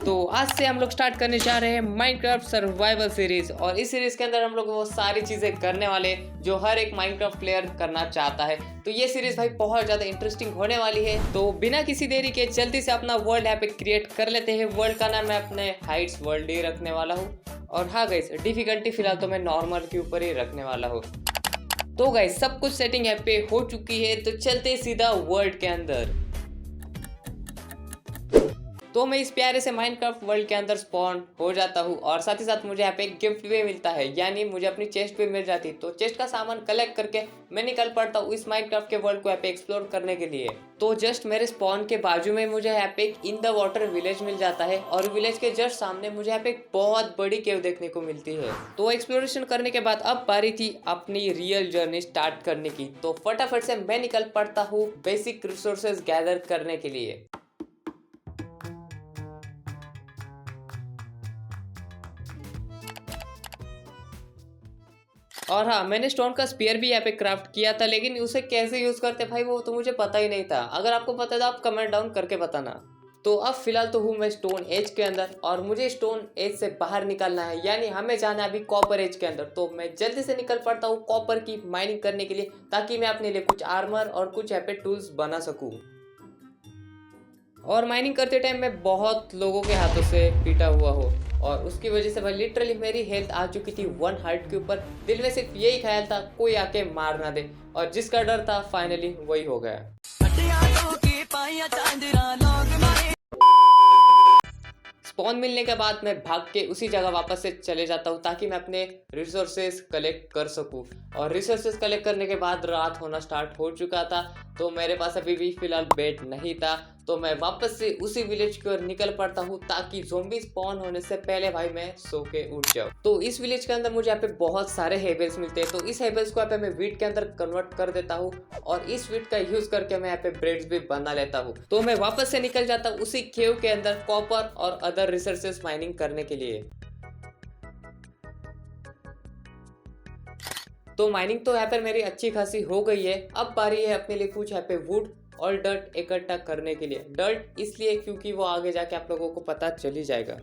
तो आज से हम लोग स्टार्ट करने जा रहे हैं माइनक्राफ्ट सर्वाइवल सीरीज। और इस सीरीज के अंदर हम लोग वो सारी चीजें करने वाले जो हर एक माइनक्राफ्ट प्लेयर करना चाहता है। तो ये सीरीज भाई बहुत ज्यादा इंटरेस्टिंग होने वाली है। तो बिना किसी देरी के जल्दी से अपना वर्ल्ड यहाँ पे क्रिएट कर लेते हैं। वर्ल्ड का नाम मैं अपने हाइट्स वर्ल्ड ही रखने वाला हूँ। और हाँ गाइस, डिफिकल्टी फिलहाल तो मैं नॉर्मल के ऊपर ही रखने वाला हूँ। तो गाइस सब कुछ सेटिंग यहाँ पे हो चुकी है, तो चलते सीधा वर्ल्ड के अंदर। तो मैं इस प्यारे से माइनक्राफ्ट वर्ल्ड के अंदर स्पॉन हो जाता हूँ और साथ ही साथ मुझे यहाँ पे एक गिफ्ट भी मिलता है, यानी मुझे अपनी चेस्ट भी मिल जाती है। तो चेस्ट का सामान कलेक्ट करके मैं निकल पड़ता हूँ इस माइनक्राफ्ट के वर्ल्ड को यहाँ पे एक्सप्लोर करने के लिए। तो जस्ट मेरे स्पॉन के बाजू में मुझे यहाँ पे एक इन द वाटर विलेज मिल जाता है और विलेज के जस्ट सामने मुझे यहाँ पे एक बहुत बड़ी केव देखने को मिलती है। तो एक्सप्लोरेशन करने के बाद अब बारी थी अपनी रियल जर्नी स्टार्ट करने की। तो फटाफट से मैं निकल पड़ता हूँ बेसिक रिसोर्सेज गैदर करने के लिए। और हाँ, मैंने स्टोन का स्पीयर भी यहाँ पे क्राफ्ट किया था, लेकिन उसे कैसे यूज करते भाई वो तो मुझे पता ही नहीं था। अगर आपको पता है तो आप कमेंट डाउन करके बताना। तो अब फिलहाल तो हूँ मैं स्टोन एज के अंदर और मुझे स्टोन एज से बाहर निकलना है, यानी हमें जाना है अभी कॉपर एज के अंदर। तो मैं जल्दी से निकल पड़ता हूँ कॉपर की माइनिंग करने के लिए, ताकि मैं अपने लिए कुछ आर्मर और कुछ यहाँ पे टूल्स बना सकूँ। और माइनिंग करते टाइम मैं बहुत लोगों के हाथों से पीटा हुआ हो और उसकी वजह से भाई लिटरली मेरी हेल्थ आ चुकी थी 1 हार्ट के ऊपर। दिल में सिर्फ यही ख्याल था कोई आके मार ना दे, और जिसका डर था फाइनली वही हो गया। स्पॉन मिलने के बाद मैं भाग के उसी जगह वापस से चले जाता हूँ ताकि मैं अपने रिसोर्सेज कलेक्ट कर सकूँ। और रिसोर्सेज कलेक्ट करने के बाद रात होना स्टार्ट हो चुका था, तो मेरे पास अभी भी फिलहाल बेड नहीं था। तो मैं वापस से उसी विलेज की ओर निकल पड़ता हूँ ताकि ज़ॉम्बी स्पॉन होने से पहले भाई मैं सो के उठ जाऊँ। तो इस विलेज के अंदर मुझे यहाँ पे बहुत सारे हेबल्स मिलते हैं, तो इस हेबल्स को यहाँ पे मैं वीट के अंदर कन्वर्ट कर देता हूँ और इस वीट का यूज करके मैं यहाँ पे ब्रेड्स भी बना लेता हूँ। तो मैं वापस से निकल जाता हूँ उसी केव के अंदर कॉपर और अदर रिसोर्सेज माइनिंग करने के लिए। तो माइनिंग तो यहाँ पर मेरी अच्छी खासी हो गई है। अब बारी है अपने लिए कुछ यहाँ पे वुड और डर्ट इकट्ठा करने के लिए। डर्ट इसलिए क्योंकि वो आगे जाके आप लोगों को पता चल ही जाएगा।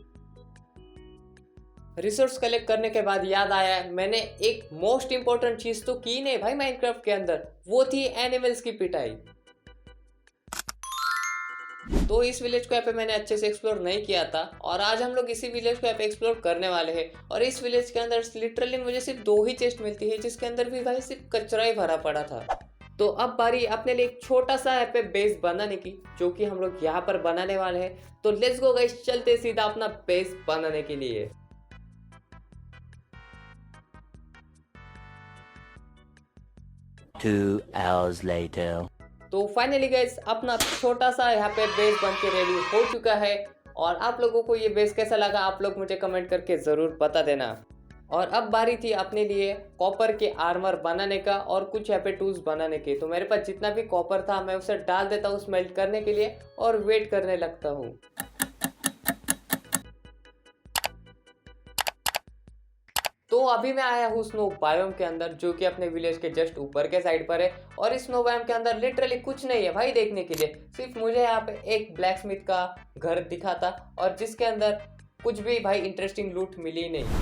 रिसोर्स कलेक्ट करने के बाद याद आया मैंने एक मोस्ट इंपॉर्टेंट चीज तो की नहीं भाई माइनक्राफ्ट के अंदर, वो थी एनिमल्स की पिटाई। तो इस विलेज को यहाँ पे मैंने अच्छे से एक्सप्लोर नहीं किया था और आज हम लोग इसी विलेज को यहाँ पे एक्सप्लोर करने वाले हैं। और इस विलेज के अंदर लिटरली मुझे सिर्फ 2 ही चेस्ट मिलती है, जिसके अंदर भी भाई सिर्फ कचरा ही भरा पड़ा था। तो अब बारी अपने लिए एक छोटा सा यहाँ पे बेस बनाने की, जो कि हम लोग यहाँ पर बनाने वाले हैं। तो लेट्स गो गाइस, चलते सीधा अपना बेस बनाने के लिए। Two hours later. तो फाइनली गाइस अपना छोटा सा यहाँ पे बेस बन के रेडी हो चुका है। और आप लोगों को ये बेस कैसा लगा आप लोग मुझे कमेंट करके ज़रूर बता देना। और अब बारी थी अपने लिए कॉपर के आर्मर बनाने का और कुछ यहाँ पे टूल्स बनाने के। तो मेरे पास जितना भी कॉपर था मैं उसे डाल देता हूँ स्मेल्ट करने के लिए और वेट करने लगता हूँ। तो अभी मैं आया हूँ स्नो बायोम के अंदर, जो कि अपने विलेज के जस्ट ऊपर के साइड पर है। और इस स्नो बायोम के अंदर लिटरली कुछ नहीं है भाई देखने के लिए, सिर्फ मुझे यहाँ पे एक ब्लैक स्मिथ का घर दिखा था और जिसके अंदर कुछ भी भाई इंटरेस्टिंग लूट मिली नहीं।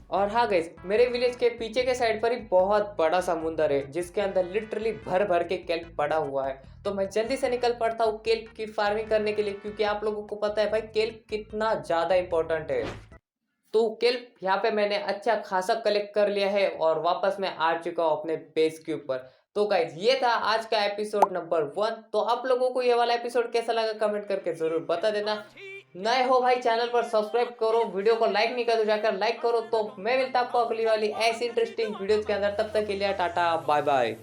और हाँ गाइस, मेरे विलेज के पीछे के साइड पर ही बहुत बड़ा समुंदर है, जिसके अंदर लिटरली भर भर के केल्प पड़ा हुआ है। तो मैं जल्दी से निकल पड़ता हूँ केल्प की फार्मिंग करने के लिए, क्योंकि आप लोगों को पता है भाई केल्प कितना ज़्यादा इंपॉर्टेंट है। तो केल्प यहाँ पे मैंने अच्छा खासा कलेक्ट कर लिया है और वापस मैं आ चुका हूँ अपने बेस के ऊपर। तो गाइज ये था आज का एपिसोड नंबर 1। तो आप लोगों को ये वाला एपिसोड कैसा लगा कमेंट करके जरूर बता देना। नए हो भाई चैनल पर सब्सक्राइब करो, वीडियो को लाइक नहीं कर तो जाकर लाइक करो। तो मैं मिलता आपको अगली वाली ऐसी इंटरेस्टिंग वीडियोस के अंदर, तब तक के लिए टाटा बाय बाय।